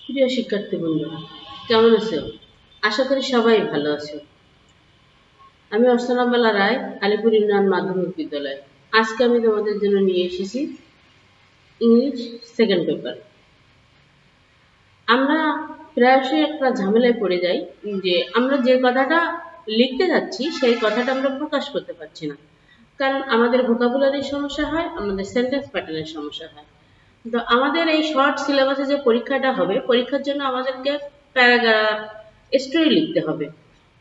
প্রিয় শিক্ষার্থী বন্ধুরা, কেমন আছো? আশা করি সবাই ভালো আছো। আমি অর্চনা বালা রায়, আলিপুর ইউনিয়ন মাধ্যমিক বিদ্যালয়। আজকে আমি তোমাদের জন্য নিয়ে এসেছি ইংলিশ সেকেন্ড পেপার। আমরা প্রায়শই একটা ঝামেলায় পড়ে যাই যে আমরা যে কথাটা লিখতে যাচ্ছি সেই কথাটা আমরা প্রকাশ করতে পারছি না। কারণ আমাদের ভোকাবুলারির সমস্যা হয়, আমাদের সেন্টেন্স প্যাটার্নের সমস্যা হয়। তো আমাদের এই শর্ট সিলেবাসে যে পরীক্ষাটা হবে, পরীক্ষার জন্য আমাদেরকে প্যারাগ্রাফ, স্টোরি লিখতে হবে।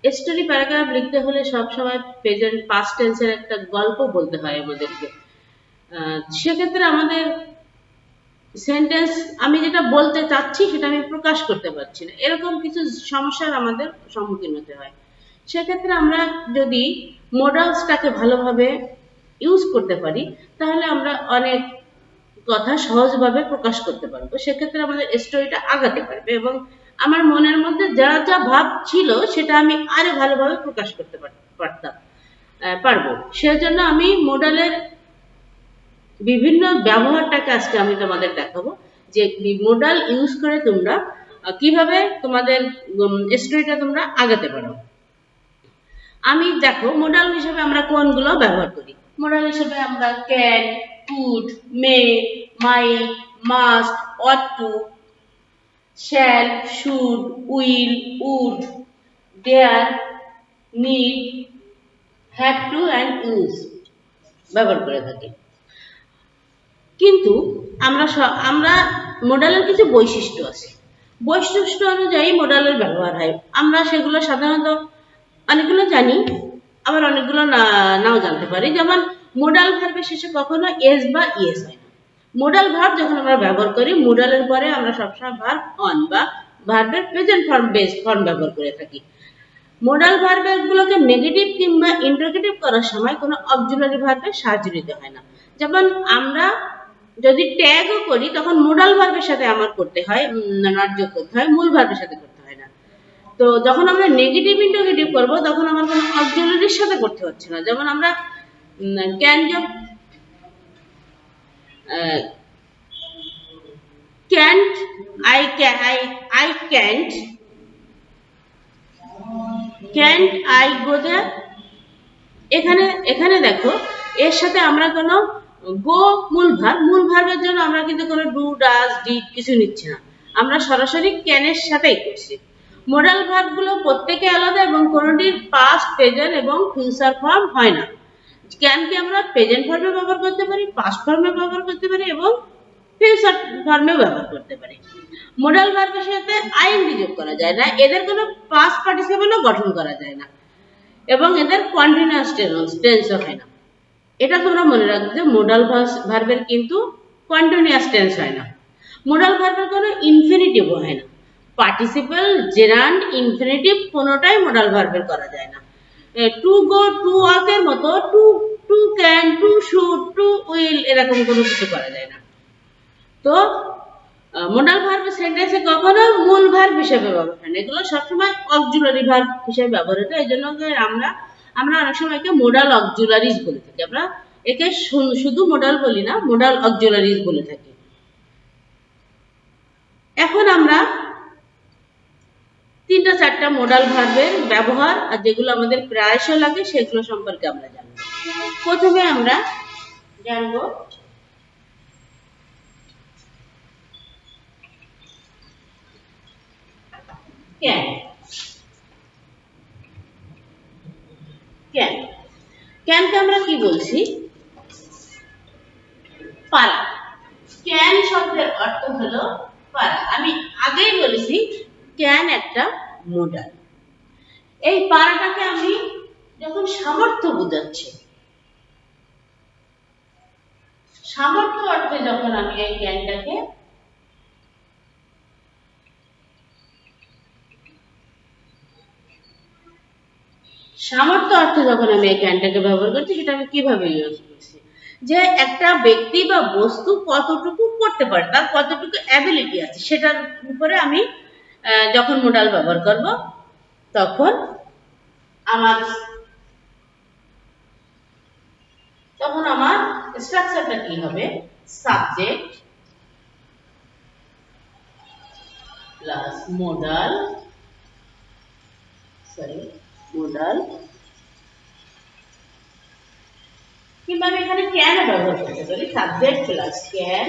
স্টোরি প্যারাগ্রাফ লিখতে হলে সবসময় প্রেজেন্ট পাস্ট টেন্সের একটা গল্প বলতে হয় আমাদেরকে। সেক্ষেত্রে আমাদের সেন্টেন্স, আমি যেটা বলতে চাচ্ছি সেটা আমি প্রকাশ করতে পারছি না, এরকম কিছু সমস্যার আমাদের সম্মুখীন হতে হয়। সেক্ষেত্রে আমরা যদি মোডালসটাকে ভালোভাবে ইউজ করতে পারি, তাহলে আমরা অনেক কথা সহজভাবে প্রকাশ করতে পারবো। সেক্ষেত্রে আমাদের স্টোরিটা আগাতে পারবে এবং আমার মনের মধ্যে যা যা ভাব ছিল সেটা আমি আরো ভালোভাবে প্রকাশ করতে পারবো। সেজন্য আমি মোডালের বিভিন্ন ব্যবহারটাকে আজকে আমি তোমাদের দেখাবো, যে মোডাল ইউজ করে তোমরা কিভাবে তোমাদের স্টোরিটা তোমরা আগাতে পারো। আমি দেখো, মোডাল হিসেবে আমরা কোনগুলো ব্যবহার করি। মোডাল হিসেবে আমরা can, could, may, might, must, ought to, shall, should, will, would, dare, need, have to and use ব্যবহার করে থাকি। কিন্তু আমরা মোডালের কিছু বৈশিষ্ট্য আছে। বৈশিষ্ট্য অনুযায়ী মোডালের ব্যবহার হয়। আমরা সেগুলো সাধারণত অনেকগুলো জানি, আবার অনেকগুলো নাও জানতে পারি। যেমন মোডাল ভার্বের শেষে কখনো এস বা ইয়েস হয় না। মোডাল ভার্ব যখন আমরা ব্যবহার করি, মোডালের পরে আমরা সবসময় ভার্ব অন বা ভার্বের প্রেজেন্ট ফর্ম বেস ফর্ম ব্যবহার করে থাকি। মোডাল ভার্বগুলোকে নেগেটিভ কিংবা ইন্টারোগেটিভ করার সময় কোনো অক্সিলারি ভার্বের সাহায্য নিতে হয় না। যেমন আমরা যদি ট্যাগও করি, তখন মোডাল ভার্বের সাথে আমার করতে হয়, নট যোগ করতে হয়, মূল ভার্বের সাথে করতে হয় না। তো যখন আমরা নেগেটিভ ইন্টারোগেটিভ করব, তখন আমার কোনো অক্সিলারির সাথে করতে হচ্ছে না। যেমন আমরা ক্যান যোগ can't, I can't, can't I go there. এখানে দেখো, এর সাথে আমরা কোনো গো মূল ভার্বের জন্য আমরা কিন্তু কোনো ডু, ডাজ, ডিড কিছু নিচ্ছি না। আমরা সরাসরি ক্যানের সাথেই করছি। মোডাল ভার্বগুলো প্রত্যেকে আলাদা এবং কোনোটির পাস্ট, প্রেজেন্ট এবং ফিউচার ফর্ম হয় না। ক্যানকে আমরা প্রেজেন্ট ফর্মে ব্যবহার করতে পারি, পাস্ট ফর্মে ব্যবহার করতে পারি এবং ফিউচার ফর্মেও ব্যবহার করতে পারি। মোডাল ভার্বের সাথে আইএনজি যোগ করা যায় না, এদের কোনো পাস্ট পার্টিসিপেলও গঠন করা যায় না এবং এদের কন্টিনিউয়াস টেন্সও হয় না। এটা তোমরা মনে রাখবে যে মোডাল ভার্বের কিন্তু কন্টিনিউয়াস টেন্স হয় না। মোডাল ভার্বের কোনো ইনফিনিটিভও হয় না। পার্টিসিপেল, জেরান্ড, ইনফিনিটিভ কোনোটাই মোডাল ভার্বের করা যায় না। টু গো, টু ওয়াকের মতো to to can, to should, to will এরকম কোনো কিছু করা যায় না। তো মোডাল ভার্ব সেন্টেন্সে কখনো মূল ভার্ব হিসেবে ব্যবহার হয় না, এগুলো সবসময় অক্সিলারি ভার্ব হিসেবে ব্যবহার হতো। এই জন্য আমরা অনেক সময় একে মোডাল অক্সিলারিজ বলে থাকি। আমরা একে শুধু মোডাল বলি না, মোডাল অক্সিলারিজ বলে থাকি। এখন আমরা তিনটা চারটা মোডাল ভার্বের ব্যবহার আর যেগুলো আমাদের প্রায়শ লাগে সেগুলো সম্পর্কে আমরা জানবো। প্রথমে আমরা জানবো ক্যান। ক্যানকে আমরা কি বলছি? পারা। ক্যান শব্দের অর্থ হলো পারা। আমি আগেই বলেছি ক্যান একটা মোডাল। এই পারাটাকে আমি যখন সামর্থ্য বোঝাচ্ছি, সামর্থ্য অর্থে যখন আমি এই ক্যানটাকে ব্যবহার করছি, সেটা আমি কিভাবে ইউজ করছি? যে একটা ব্যক্তি বা বস্তু কতটুকু করতে পারে, তার কতটুকু অ্যাবিলিটি আছে, সেটার উপরে আমি যখন মোডাল ব্যবহার করব, তখন আমার স্ট্রাকচারটা কি হবে? সাবজেক্ট, প্লাস মোডাল কিংবা আমি এখানে ক্যান ব্যবহার করতে পারি। Subject plus can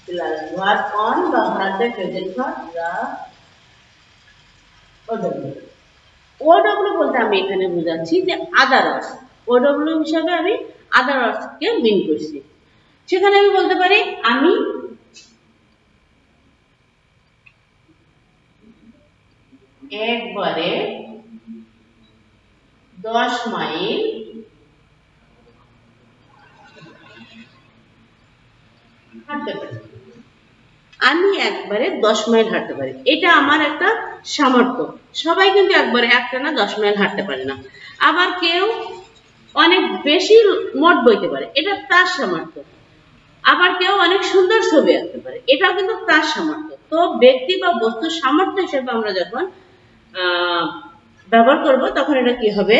plus verb on বা ভার্বের প্রেজেন্ট ফর্ম দ্য ওডব্লিউ। ওডব্লিউ বলতে আমি এখানে বোঝাচ্ছি যে আদারস। ওডব্লিউ হিসাবে আমি আদারসকে মিন করছি। সেখানে আমি বলতে পারি আমি একবারে 10 মাইল হাঁটতে পারি। আমি একবারে 10 মাইল হাঁটতে পারি, এটা আমার একটা সামর্থ্য। সবাই কিন্তু একবারে একটানা 10 মাইল হাঁটতে পারে না। আবার কেউ অনেক বেশি মোট বইতে পারে, এটা তার সামর্থ্য। আবার কেউ অনেক সুন্দর ছবি আঁকতে পারে, এটাও কিন্তু তার সামর্থ্য। তো ব্যক্তি বা বস্তুর সামর্থ্য হিসেবে আমরা যখন ব্যবহার করব তখন এটা কি হবে,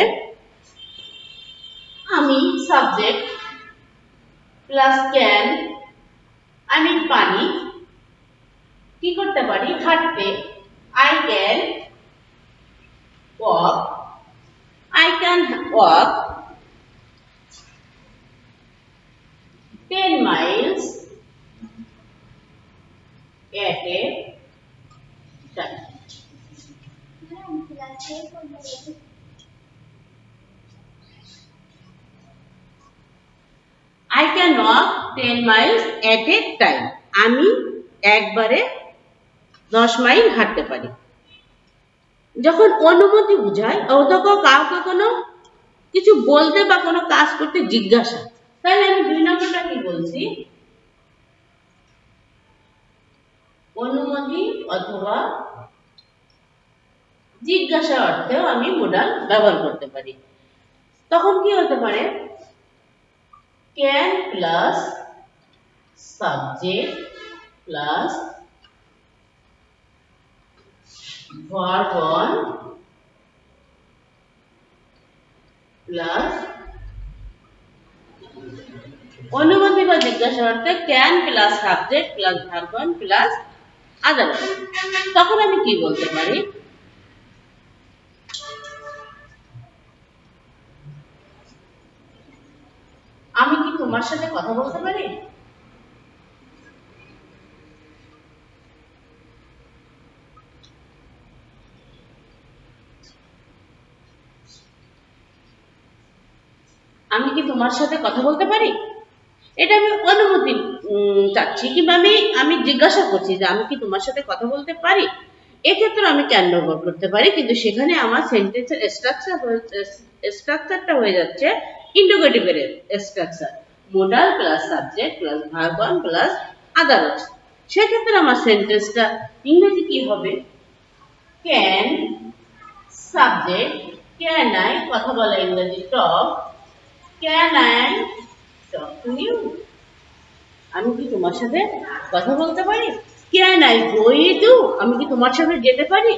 আমি সাবজেক্ট প্লাস ক্যান, আমি পানি কি করতে পারি হাঁটতে, I can walk, I can walk 10 miles at a time. I can walk 10 miles at a time. আমি একবারে 10 মাইল হাঁটতে পারি। যখন অনুমতি বোঝায় অথবা কাউকে কোনো কিছু বলতে বা কোনো কাজ করতে জিজ্ঞাসা, তাহলে আমি 2 নম্বরটা কি বলছি, অনুমতি অথবা জিজ্ঞাসা অর্থেও আমি মোডাল ব্যবহার করতে পারি। তখন কি হতে পারে, can plus subject plus verb on plus অনুমতি বা জিজ্ঞাসা অর্থে can plus subject plus verb one plus আদার। তখন আমি কি বলতে পারি, আমি কি তোমার সাথে কথা বলতে পারি? আমি কি তোমার সাথে কথা বলতে পারি, এটা আমি অনুমতি চাচ্ছি কিংবা আমি জিজ্ঞাসা করছি যে আমি কি তোমার সাথে কথা বলতে পারি। এক্ষেত্রে আমি ক্যান ব্যবহার করতে পারি, কিন্তু সেখানে আমার সেন্টেন্সের স্ট্রাকচারটা হয়ে যাচ্ছে ইন্টারোগেটিভের structure, modal plus subject plus verb one plus others. সেক্ষেত্রে আমার সেন্টেন্সটা ইংরেজি কি হবে, ক্যান সাবজেক্ট ক্যান আই, কথা বলা ইংরেজি talk, can I talk to you, আমি কি তোমার সাথে কথা বলতে পারি। Can I go with you, আমি কি তোমার সাথে যেতে পারি।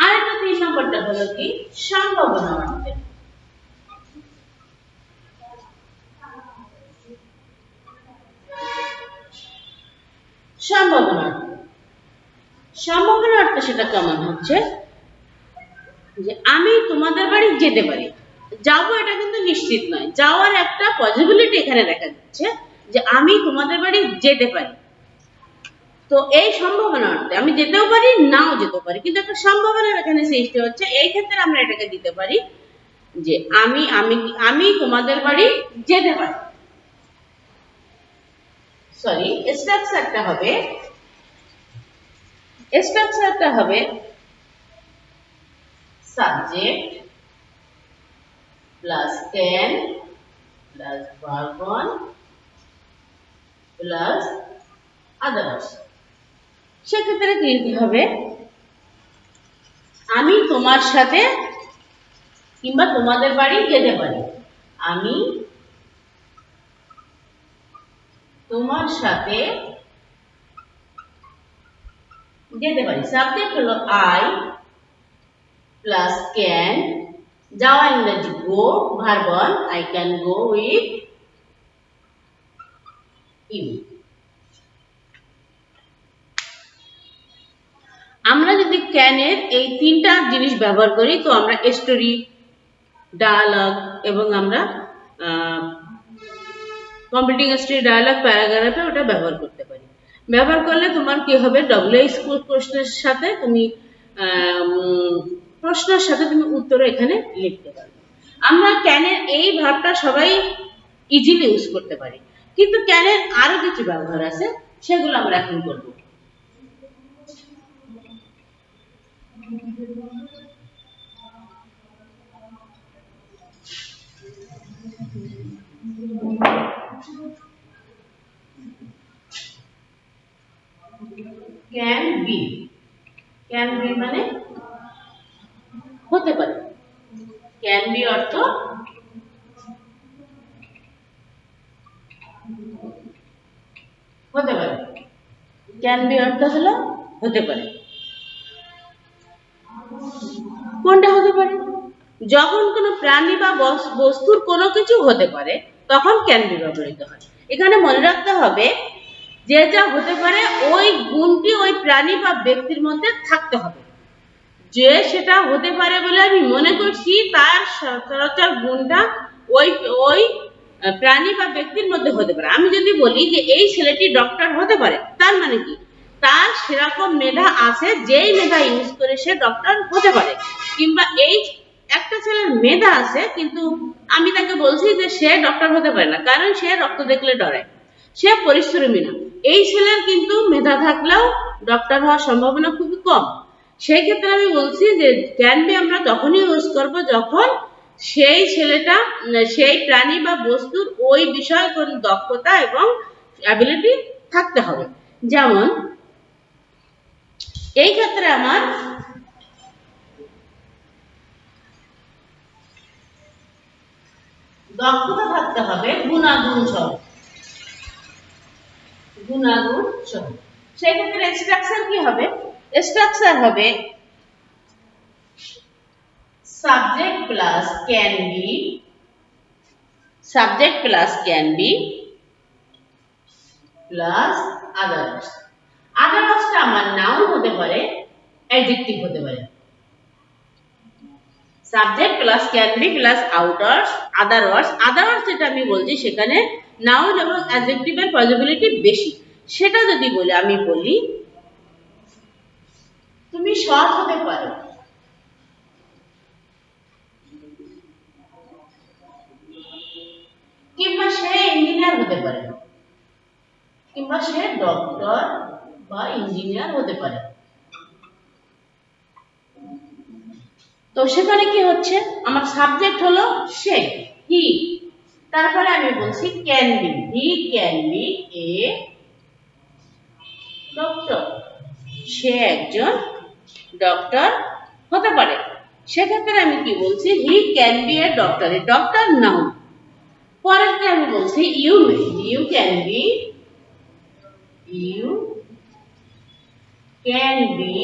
আর একটা 3 নম্বরটা হলো কি, সম্ভাবনা অর্থে। সম্ভাবনা অর্থে সেটা কেমন হচ্ছে, যে আমি তোমাদের বাড়ি যেতে পারি। যাবো এটা কিন্তু নিশ্চিত নয়, যাওয়ার একটা পসিবিলিটি এখানে দেখা যাচ্ছে যে আমি তোমাদের বাড়ি যেতে পারি। তো এই সম্ভাবনা অর্থে আমি যেতেও পারি নাও যেতে পারি, কিন্তু একটা সম্ভাবনা এখানে সৃষ্টি হচ্ছে। এই ক্ষেত্রে আমরা এটাকে দিতে পারি যে আমি আমি আমি তোমাদের বাড়ি যেতে পারি। সরি, স্ট্রাকচারটা হবে subject plus can plus verb one plus others. সেক্ষেত্রে কি হবে, আমি তোমার সাথে কিংবা তোমাদের বাড়ি যেতে পারি, আমি তোমার সাথে যেতে পারি। সাবজেক্ট হলো আই প্লাস ক্যান, যাওয়া ইংরেজি go, verb one I can go with you. ক্যানের এই তিনটা জিনিস ব্যবহার করি। তো আমরা স্টোরি, ডায়ালগ এবং আমরা কম্পিটিং স্টোরি, ডায়ালগ, প্যারাগ্রাফে ওটা ব্যবহার করতে পারি। ব্যবহার করলে তোমার কি হবে, ডব্লিউএইচ প্রশ্নের সাথে তুমি প্রশ্নের সাথে তুমি উত্তর এখানে লিখতে পারবে। আমরা ক্যানের এই ভার্বটা সবাই ইজিলি ইউজ করতে পারি, কিন্তু ক্যানের আরো কিছু ব্যবহার আছে, সেগুলো আমরা এখন করব। ক্যান বি, ক্যান বি মানে হতে পারে। ক্যান বি অর্থ হতে পারে। ক্যান বি অর্থ হলো হতে পারে। কোনটা হতে পারে? যখন কোনো প্রাণী বা বস্তুর কোনো কিছু হতে পারে তখন ক্যান বি ব্যবহৃত হয়। এখানে মনে রাখতে হবে যে যা হতে পারে ওই গুণটি ওই প্রাণী বা ব্যক্তির মধ্যে থাকতে হবে। যে সেটা হতে পারে বলে আমি মনে করছি তার সচরাচর গুণটা ওই ওই প্রাণী বা ব্যক্তির মধ্যে হতে পারে। আমি যদি বলি যে এই ছেলেটি ডক্টর হতে পারে, তার মানে কি তার সেরকম মেধা আছে, যেই মেধা ইউজ করে সে ডক্টর হতে পারে। কিংবা এই একটা ছেলের মেধা আছে কিন্তু আমি তাকে বলছি যে সে ডক্টর হতে পারে না, কারণ সে রক্ত দেখলে ডরায়, সে পরিশ্রমী না। এই ছেলের কিন্তু মেধা থাকলেও ডক্টর হওয়ার সম্ভাবনা খুবই কম। সেই ক্ষেত্রে আমি বলছি যে ক্যান বি আমরা তখনই ইউজ করব যখন সেই ছেলেটা, সেই প্রাণী বা বস্তুর ওই বিষয়ে কোন দক্ষতা এবং অ্যাবিলিটি থাকতে হবে। যেমন এই ক্ষেত্রে আমার দক্ষতা থাকতে হবে গুণাগুণ সহ, গুণাগুণ সহ। সেই ক্ষেত্রে স্ট্রাকচার কি হবে? স্ট্রাকচার হবে subject plus can be, subject plus can be plus others. others টা আমার নাউন হতে পারে, অ্যাডজেক্টিভ হতে পারে। subject plus can be plus others, others যেটা আমি বলছি সেখানে নাউন এবং অ্যাডজেক্টিভের পসিবিলিটি বেশি। সেটা যদি বলি, আমি বলি তুমি সৎ হতে পারো, কিংবা সে ইঞ্জিনিয়ার হতে পারে, কিংবা সে ডক্টর বা ইঞ্জিনিয়ার হতে পারে। তো সেখানে কি হচ্ছে, আমার সাবজেক্ট হলো সে, হি। তারপরে আমি বলছি can be, he can be a doctor, সে একজন ডক্টর হতে পারে। সেক্ষেত্রে আমি কি বলছি, he can be a doctor, a doctor noun. পরেরটা আমি বলছি you can be, you can be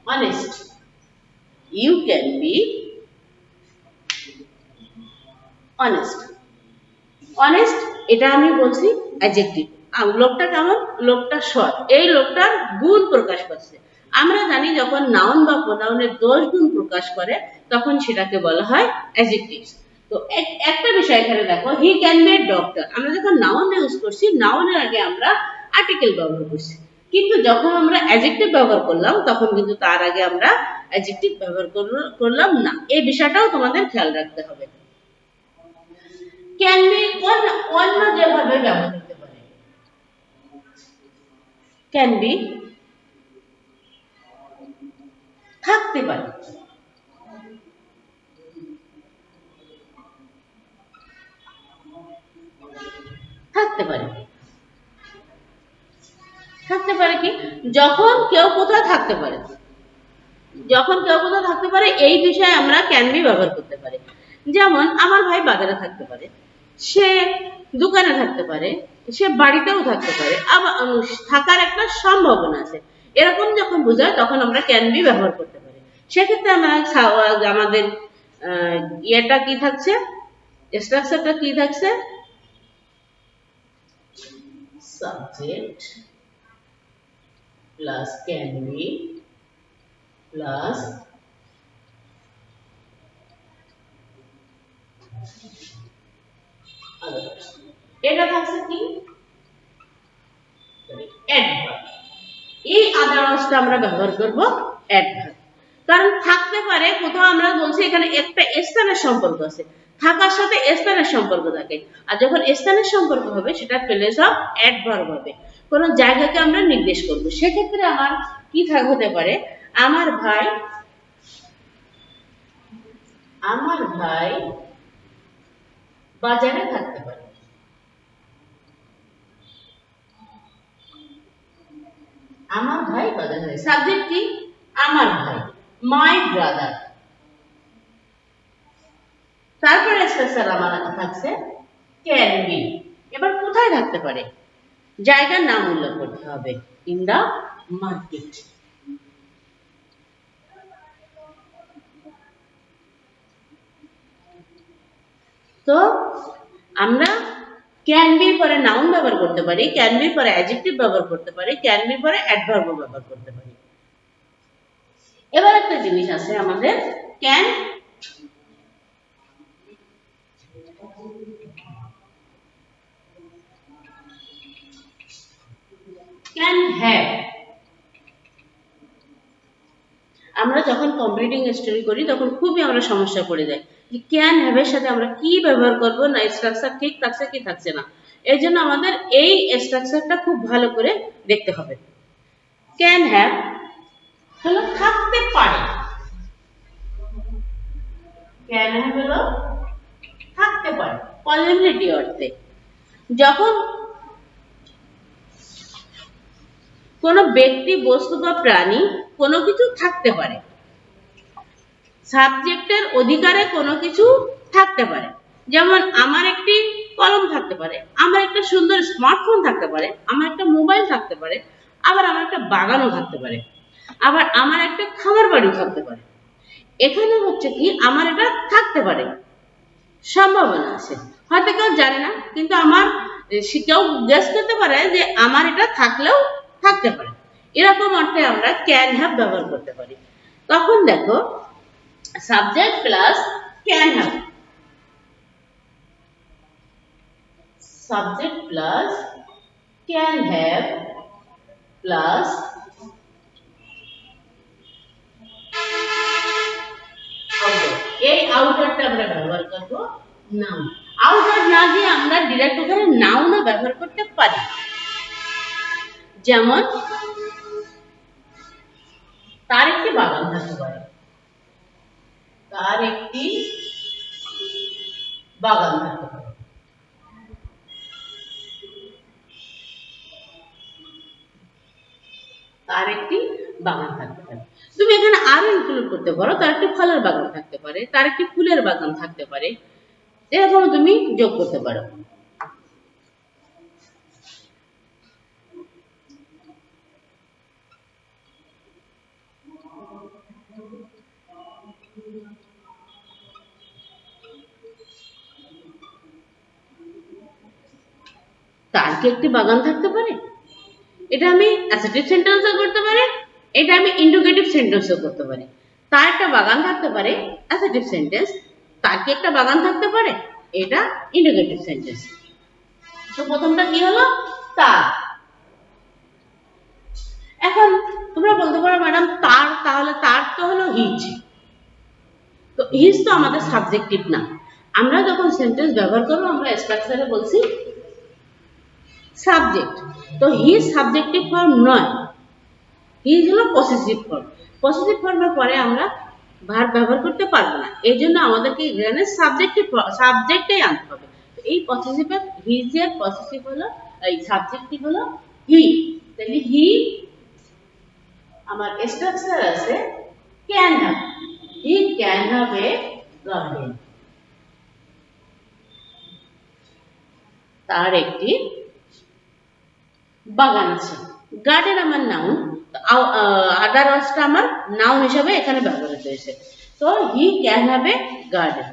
honest, you can be honest, honest এটা আমি বলছি অ্যাডজেক্টিভ। লোকটা কেমন, লোকটা সৎ, এই লোকটার গুণ প্রকাশ করছে। আমরা জানি যখন নাউন বা প্রোনাউনের দোষ গুণ প্রকাশ করে তখন সেটাকে বলা হয় অ্যাডজেক্টিভ। তো একটা বিষয় এখানে দেখো, হি ক্যান বি এ ডক্টর, আমরা যখন নাউন ইউজ করছি নাউনের আগে আমরা আর্টিকেল ব্যবহার করছি, কিন্তু যখন আমরা অ্যাডজেক্টিভ ব্যবহার করলাম তখন কিন্তু তার আগে আমরা অ্যাডজেক্টিভ ব্যবহার করলাম না। এই বিষয়টাও তোমাদের খেয়াল রাখতে হবে। ক্যান বি অন্য যেভাবে ব্যবহার করতে পারে, ক্যান বি থাকতে পারে, থাকতে পারে, থাকতে পারে কি যখন কেউ কোথাও থাকতে পারে, যখন কেউ কোথাও থাকতে পারে এই বিষয়ে আমরা ক্যান বি ব্যবহার করতে পারি। যেমন আমার ভাই বাজারে থাকতে পারে, সে দোকানে থাকতে পারে, সে বাড়িতেও থাকতে পারে, আবার থাকার একটা সম্ভাবনা আছে। এরকম যখন বোঝায় তখন আমরা ক্যান বি ব্যবহার করতে পারি। সেক্ষেত্রে আমাদের ইয়েটা কি থাকছে, স্ট্রাকচারটা কি থাকছে, subject plus can be plus others। এটা থাকছে কি অ্যাডভার্ব। এই আদারসটা আমরা ব্যবহার করব অ্যাডভার্ব, কারণ থাকতে পারে কোথাও আমরা বলছি এখানে একটা স্থানের সম্পর্ক আছে, থাকার সাথে স্থানের সম্পর্ক থাকে, আর যখন স্থানের সম্পর্ক হবে সেটা প্লেস অফ অ্যাডভার্ব হবে, কোন জায়গাকে আমরা নির্দেশ করব। সেক্ষেত্রে আমার কি হতে পারে, আমার ভাই বাজারে থাকতে পারে। আমার ভাই বাজারে, সাবজেক্ট কি আমার ভাই, মাই ব্রাদার। তারপরে স্পেশাল আমার থাকছে ক্যান বি। এবার কোথায় থাকতে পারে, জায়গার নাম উল্লেখ করতে হবে, ইন দা মার্কেট। তো আমরা ক্যান বি পরে নাউন ব্যবহার করতে পারি, ক্যান বি পরে অ্যাডজেক্টিভ ব্যবহার করতে পারি, ক্যান বি পরে অ্যাডভার্ব ব্যবহার করতে পারি। এবার একটা জিনিস আছে আমাদের ক্যান হ্যাভ। আমরা যখন কম্পিউটিং স্টাডি করি তখন খুবই আমরা সমস্যা পড়ে যাই যে ক্যান হ্যাভ এর সাথে আমরা কি ব্যবহার করব, না স্ট্রাকচার ঠিক থাকছে কি থাকছে না। এর জন্য আমাদের এই স্ট্রাকচারটা খুব ভালো করে দেখতে হবে। ক্যান হ্যাভ হলো থাকতে পারে, ক্যান হ্যাভ হলো থাকতে পারে পসিবিলিটি অর্থে। যখন কোনো ব্যক্তি, বস্তু বা প্রাণী কোনো কিছু থাকতে পারে, সাবজেক্টের অধিকারে কোনো কিছু থাকতে পারে, যেমন আমার একটি কলম থাকতে পারে, আমার একটা সুন্দর স্মার্টফোন থাকতে পারে, আমার একটা মোবাইল থাকতে পারে, আবার আমার একটা বাগানও থাকতে পারে, আবার আমার একটা খামার বাড়ি থাকতে পারে। এখানে হচ্ছে কি আমার এটা থাকতে পারে, সম্ভাবনা আছে, হয়তো কেউ জানে না, কিন্তু আমার কেউ গেস করতে পারে যে আমার এটা থাকলেও থাকতে পারে। এরকম অর্থে আমরা ক্যান হ্যাভ ব্যবহার করতে পারি। তখন দেখো subject plus can have, subject plus can have plus outer. এই আউটারটা আমরা ব্যবহার করব নাউন। আউটার না দিয়ে আমরা ডিরেক্ট ওখানে নাউনও ব্যবহার করতে পারি, যেমন তার একটি বাগান থাকতে পারে, তার একটি বাগান থাকতে পারে। তার একটি বাগান থাকতে পারে। তুমি এখানে আরো ইনক্লুড করতে পারো, তার একটি ফলের বাগান থাকতে পারে, তার একটি ফুলের বাগান থাকতে পারে, এরকম তুমি যোগ করতে পারো। তার কি একটি বাগান থাকতে পারে, এটা আমি অ্যাসার্টিভ সেন্টেন্সও করতে পারি, এটা আমি ইন্টারোগেটিভ সেন্টেন্সও করতে পারি। তার একটা বাগান থাকতে পারে অ্যাসার্টিভ সেন্টেন্স, তার কি একটা বাগান থাকতে পারে এটা ইন্টারোগেটিভ সেন্টেন্স। তো প্রথমটা কি হলো তার। এখন তোমরা বলতে পারো ম্যাডাম তার, তাহলে তার তো হলো হিজ, তো হিজ তো আমাদের সাবজেক্টিভ না। আমরা যখন সেন্টেন্স ব্যবহার করবো আমরা স্ট্রাকচারে বলছি সাবজেক্ট, তো হিজ সাবজেক্টিভ ফর্ম নয়, হিজ হলো পসেসিভ ফর্ম। পসেসিভ ফর্মের পরে আমরা ভার্ব ব্যবহার করতে পারবো না, এই জন্য আমাদেরকে এখানে সাবজেক্টেই আনতে হবে। এই পসেসিভের হিজের পসেসিভ হলো, এই সাবজেক্টিভ হলো হি, তাহলে হি আমার স্ট্রাকচার আছে can have, he can have a garden, তার একটি বাগান আছে। গার্ডেন আমার নাউন, আদারওয়ার্সটা আমার নাউন হিসাবে এখানে ব্যবহৃত হয়েছে। তো he can have a garden.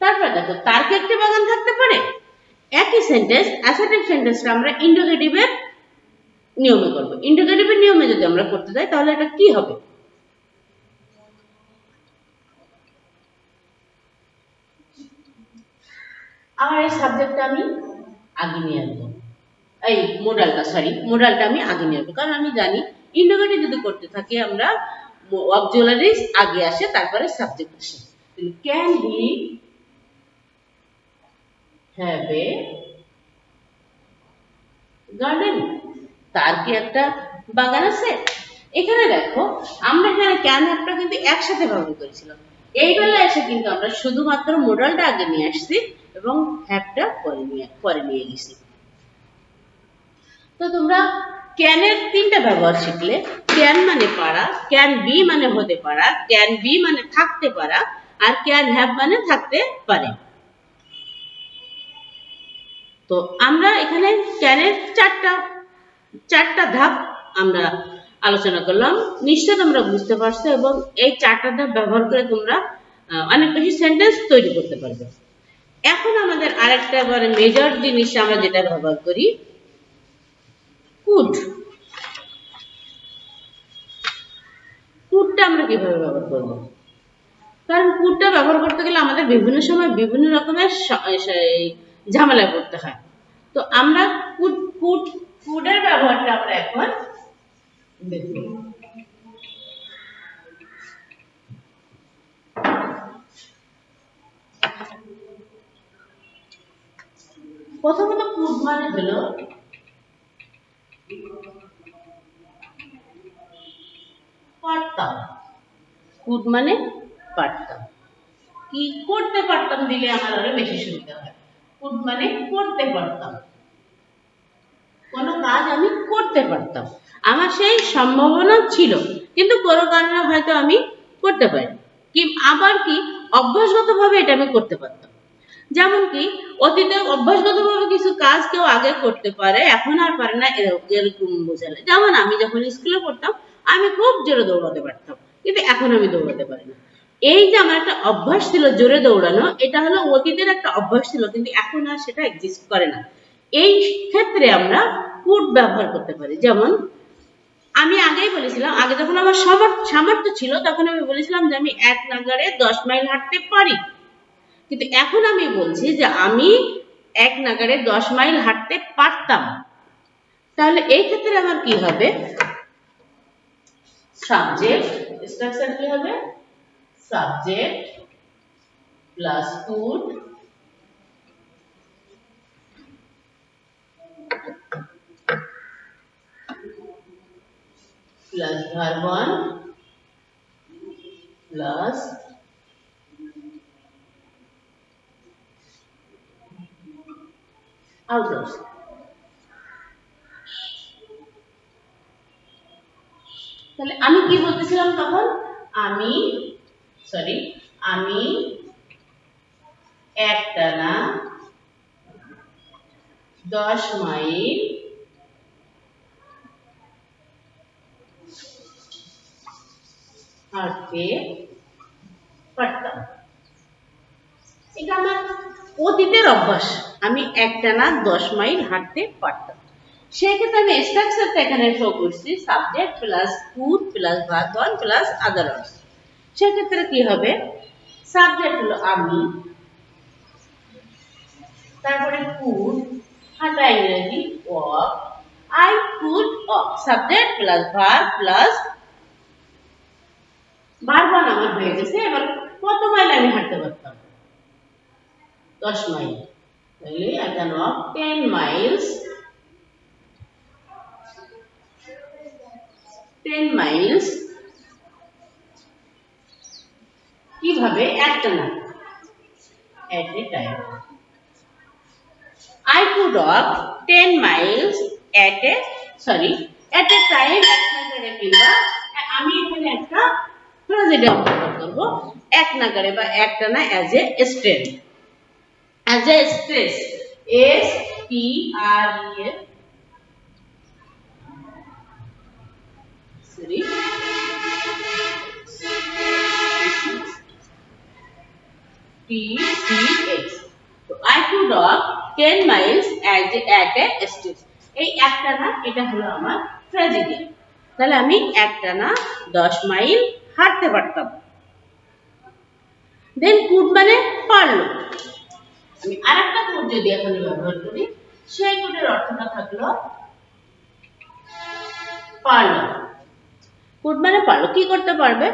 তারপর দেখো তার কি একটি বাগান থাকতে পারে, একই সেন্টেন্স অ্যাসার্টিভ সেন্টেন্সটা আমরা ইন্টারোগেটিভের নিয়মে করব। ইন্টিগ্রেটিভের নিয়মে যদি আমরা করতে যাই তাহলে এটা কি হবে? আমার এই সাবজেক্টটা আমি আগে নিয়ে আসবো, এই মোডালটা আমি আগে নিয়ে আসবো, কারণ আমি জানি ইন্টিগ্রেটিভ যদি করতে থাকি আমরা অক্সিলারিজ আগে আসে তারপরে সাবজেক্ট আসে। Can he have a garden? তার কি একটা বাগান আছে? এখানে দেখো আমরা এখানে ক্যান হ্যাভটা কিন্তু একসাথে ব্যবহার করেছিলাম, এই বেলা এসে কিন্তু আমরা শুধুমাত্র মোডালটা আগে নিয়ে আসছি এবং হ্যাভটা পরে নিয়ে গেছি। তো তোমরা ক্যানের তিনটা ব্যবহার শিখলে। ক্যান মানে পারা, ক্যান বি মানে হতে পারা, ক্যান বি মানে থাকতে পারা, আর ক্যান হ্যাভ মানে থাকতে পারে। তো আমরা এখানে ক্যানের চারটা ধাপ আমরা আলোচনা করলাম, নিশ্চয় তোমরা বুঝতে পারছো এবং এই চারটা ধাপ ব্যবহার করে তোমরা অনেক বেশি সেন্টেন্স তৈরি করতে পারবে। এখন আমাদের আরেকটা মেজর জিনিস আমরা যেটা ব্যবহার করি, কুড। কুডটা আমরা কিভাবে ব্যবহার করব? কারণ কুডটা ব্যবহার করতে গেলে আমাদের বিভিন্ন সময় বিভিন্ন রকমের ঝামেলায় পড়তে হয়। তো আমরা কুডের ব্যবহারটা আমরা এখন দেখব। প্রথমত কুড মানে হলো পারতাম। কুড মানে পারতাম, কি করতে পারতাম দিলে আমার আরো বেশি সুবিধা হয়। কুড মানে করতে পারতাম, কোনো কাজ আমি করতে পারতাম, আমার সেই সম্ভাবনা ছিল কিন্তু কোনো কারণে হয়তো আমি করতে পারি। কি আবার কি অভ্যাসগতভাবে এটা আমি করতে পারতাম। যেমন কি অতীতে অভ্যাসগতভাবে কিছু কাজ কেউ আগে করতে পারে এখন আর পারে না, এরকম বোঝালে। যেমন আমি যখন স্কুলে পড়তাম আমি খুব জোরে দৌড়াতে পারতাম, কিন্তু এখন আমি দৌড়াতে পারি না। এই যে আমার একটা অভ্যাস ছিল জোরে দৌড়ানো, এটা হলো অতীতের একটা অভ্যাস ছিল কিন্তু এখন আর সেটা এক্সিস্ট করে না। এই ক্ষেত্রে আমরা কুড ব্যবহার করতে পারি। যেমন আমি আগেই বলেছিলাম, আগে যখন আমার সামর্থ্য ছিল তখন আমি বলেছিলাম যে আমি 1 নাগাড়ে 10 মাইল হাঁটতে পারি, কিন্তু এখন আমি বলছি যে আমি 1 নাগাড়ে 10 মাইল হাঁটতে পারতাম। তাহলে এই ক্ষেত্রে আমার কি হবে? সাবজেক্ট স্ট্রাকচার কি হবে? Subject plus could plus verb 1 plus outdoors. তাহলে আমি কি বলতেছিলাম তখন? আমি একটানা 10 মাইল হাঁটতে পারতাম। এটা আমার অতীতের অভ্যাস, আমি একটানা 10 মাইল হাঁটতে পারতাম। সেক্ষেত্রে আমি স্ট্রাকচারটা এখানে শো করছি, subject plus could plus verb 1 plus others. সেক্ষেত্রে কি হবে? সাবজেক্ট হলো আমি, তারপরে কুড, হাঁটা ইংরেজি walk, I could walk, subject plus verb plus verb 1 আমার হয়ে গেছে। এবার কত মাইল আমি হাঁটতে পারতাম? 10 মাইল। তাহলে I can walk 10 miles, 10 miles কিভাবে? একটানা, at a time. I could walk 10 miles at a time, কিংবা আমি এখানে একটা প্রেজেন্ট ব্যবহার করব, 1 নাগাড়ে বা একটানা as a stress, S T R E S, T C X. So I could walk 10 miles at a stress. এই একটানা এটা হলো আমার ট্র্যাজেডি। তাহলে আমি একটানা 10 মাইল হাঁটতে পারতাম। দেন কুড মানে পারলো। আমি আরেকটা কুড যদি এখানে ব্যবহার করি, সেই কুডের অর্থটা থাকলো পারলো। কুড মানে পারলো, কি করতে পারবে?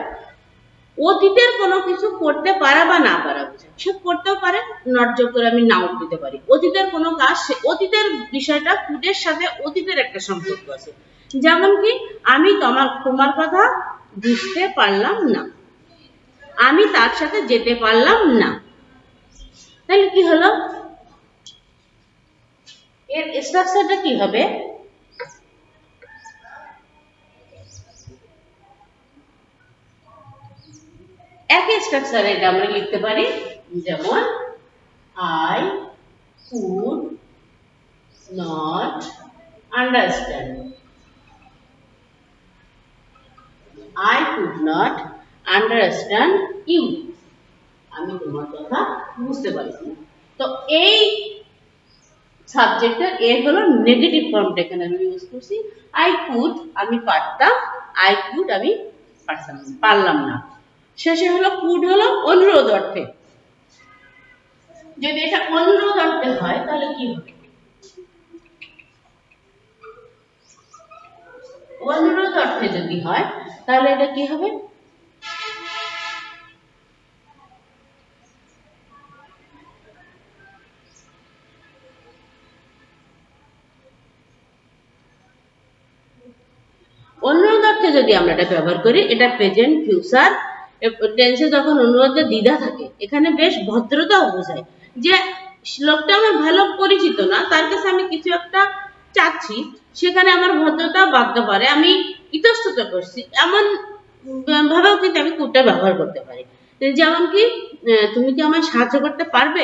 অতীতের কোনো কিছু করতে পারা বা না পারা বোঝায়। সে করতেও পারে, নট যোগ করে আমি নাও দিতে পারি। অতীতের কোনো কাজ, অতীতের বিষয়টা কুডের সাথে অতীতের একটা সম্পর্ক আছে। যেমন কি আমি তোমার কথা বুঝতে পারলাম না, আমি তার সাথে যেতে পারলাম না। তাহলে কি হলো? এর স্ট্রাকচারটা কি হবে? একই স্ট্রাকচারে এটা আমরা লিখতে পারি, যেমন I could not understand. I could not understand you. আমি তোমার কথা বুঝতে পারছি না। তো এই সাবজেক্টের এর হলো নেগেটিভ ফর্মটা এখানে আমি ইউজ করছি। I could আমি পারতাম, I could আমি পারলাম না। শেষে হলো could হলো অনুরোধ অর্থে। যদি এটা অনুরোধ অর্থে হয় তাহলে কি হবে? অনুরোধ অর্থে যদি হয় তাহলে এটা কি হবে? অনুরোধ অর্থে যদি আমরা এটা ব্যবহার করি, এটা প্রেজেন্ট ফিউচার টেন্সে যখন অনুরোধে দ্বিধা থাকে, এখানে বেশ ভদ্রতাও বোঝায় যে লোকটা আমার ভালো পরিচিত না, তার কাছে আমি কিছু একটা চাচ্ছি, সেখানে আমার ভদ্রতা বাড়তে পারে, আমি ইতস্তত করছি, এমন ভাবেও কিন্তু আমি কুডটা ব্যবহার করতে পারি। যেমন কি তুমি কি আমায় সাহায্য করতে পারবে?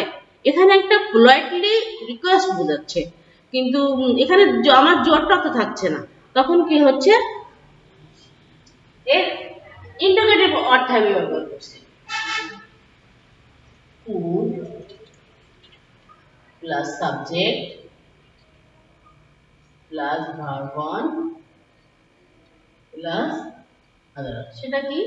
এখানে একটা পোলাইটলি রিকোয়েস্ট বোঝাচ্ছে, কিন্তু এখানে আমার জোরটা তো থাকছে না। তখন কি হচ্ছে? এর ইন্টারোগেটিভ অর্থ আমি ব্যবহার করছি। could plus subject plus verb on plus other, সেটা কি?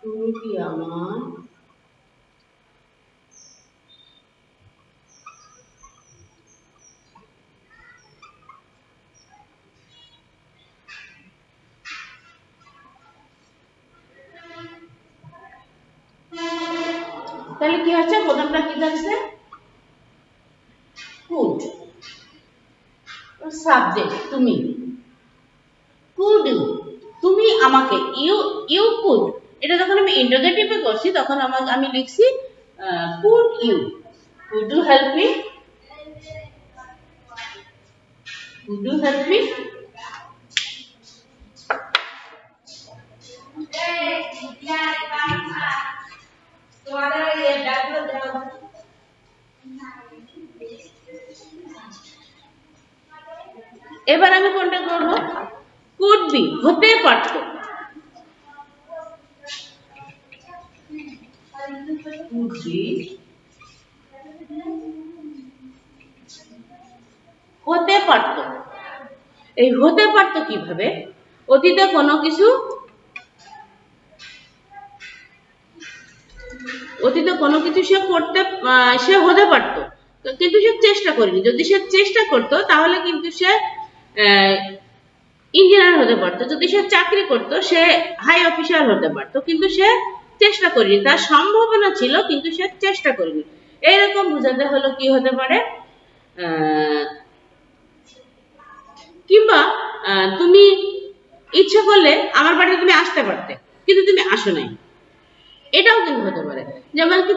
তুমি কি আমার তাহলে কি হচ্ছে? প্রথমটা কি থাকছে? could, সাবজেক্ট তুমি, could you তুমি আমাকে, you could, এটা যখন আমি ইন্টারোগেটিভে করছি তখন আমি লিখছি could you help me, could you help me? এবার আমি কোনটা করব? could be, হতে পারত। could be হতে পারত। এই হতে পারত কিভাবে? অতীতে কোনো কিছু সে হতে পারত, কিন্তু সে চেষ্টা করেনি। যদি সে চেষ্টা করত তাহলে কিন্তু সে ইঞ্জিনিয়ার হতে পারত, যদি সে চাকরি করত সে হাই অফিসার হতে পারত, কিন্তু সে চেষ্টা করেনি। তার সম্ভাবনা ছিল কিন্তু সে চেষ্টা করেনি। এইরকম বোঝাতে হলো কি হতে পারে? কিংবা তুমি ইচ্ছে করলে আমার বাড়িতে তুমি আসতে পারতে, কিন্তু তুমি আসো নাই, এটাও কিন্তু হতে পারে। যেমন কি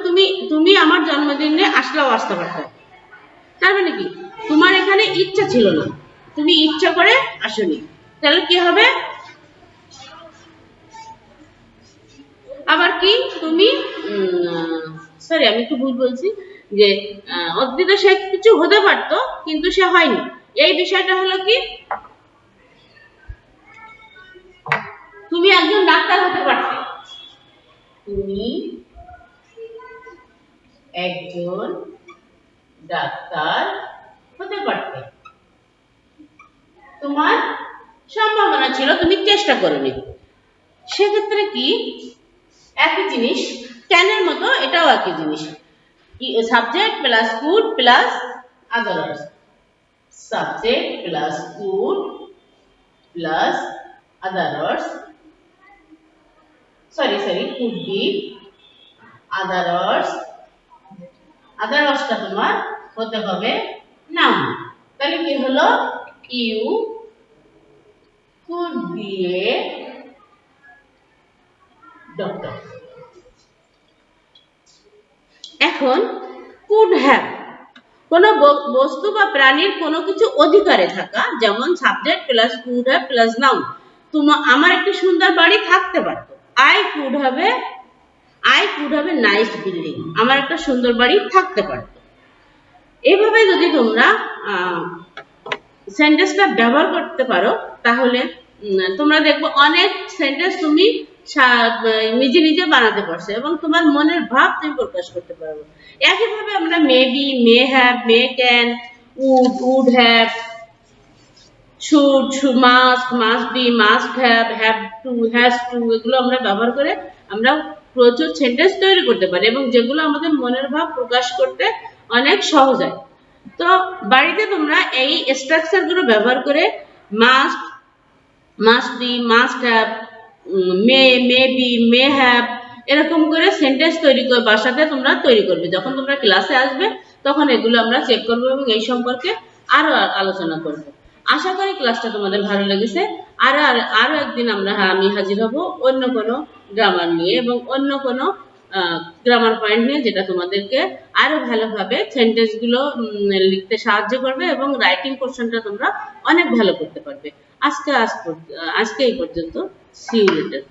তুমি আমার জন্মদিনে আসলেও আসতে পারতে, তার মানে কি তোমার এখানে ইচ্ছা ছিল না, তুমি ইচ্ছা করে আসোনি। তাহলে কি হবে? আবার কি তুমি সরি আমি একটু ভুল বলছি, যে অতীতে সে কিছু হতে পারতো কিন্তু সে হয়নি। এই বিষয়টা হলো কি, তুমি একজন ডাক্তার হতে পারতে, তুমি একজন ডাক্তার হতে পারতে। তোমার সম্ভাবনা ছিল, তুমি চেষ্টা করোনি। সেক্ষেত্রে কি একই জিনিস, ক্যানের মতো এটাও একই জিনিস, subject plus could plus others, subject plus could plus others, sorry could be, আদার্সটা তোমার হতে হবে নাউন। তাহলে কি হলো, you could be a doctor. এখন কুড হ্যাভ, কোন বস্তু বা প্রাণীর কোনো কিছু অধিকারে থাকা, যেমন subject plus could have plus noun. আমার একটা সুন্দর বাড়ি থাকতে পারতো, I could have a nice building, আমার একটা সুন্দর বাড়ি থাকতে পারতো। এভাবে যদি তোমরা সেন্টেন্সটা ব্যবহার করতে পারো, তাহলে তোমরা দেখবো অনেক সেন্টেন্স তুমি নিজে নিজে বানাতে পারছো এবং তোমার মনের ভাব তুমি প্রকাশ করতে পারবে। একইভাবে আমরা maybe, may have, may can, would have, should, must be, must have to, has to, এগুলো আমরা ব্যবহার করে আমরা প্রচুর সেন্টেন্স তৈরি করতে পারি এবং যেগুলো আমাদের মনের ভাব প্রকাশ করতে অনেক সহজ হয়। তো বাড়িতে তোমরা এই স্ট্রাকচার গুলো ব্যবহার করে must be, must have, may be, may have, এরকম করে সেন্টেন্স তৈরি করে বাসাতে তোমরা তৈরি করবে। যখন তোমরা ক্লাসে আসবে তখন এগুলো আমরা চেক করবো এবং এই সম্পর্কে আরো আলোচনা করব। আশা করি ক্লাসটা তোমাদের ভালো লেগেছে। আরো একদিন আমি হাজির হব অন্য কোনো গ্রামার নিয়ে এবং অন্য কোনো গ্রামার পয়েন্ট নিয়ে, যেটা তোমাদেরকে আরো ভালোভাবে সেন্টেন্স গুলো লিখতে সাহায্য করবে এবং রাইটিং পোর্শনটা তোমরা অনেক ভালো করতে পারবে। আজকে এই পর্যন্ত। See you letter.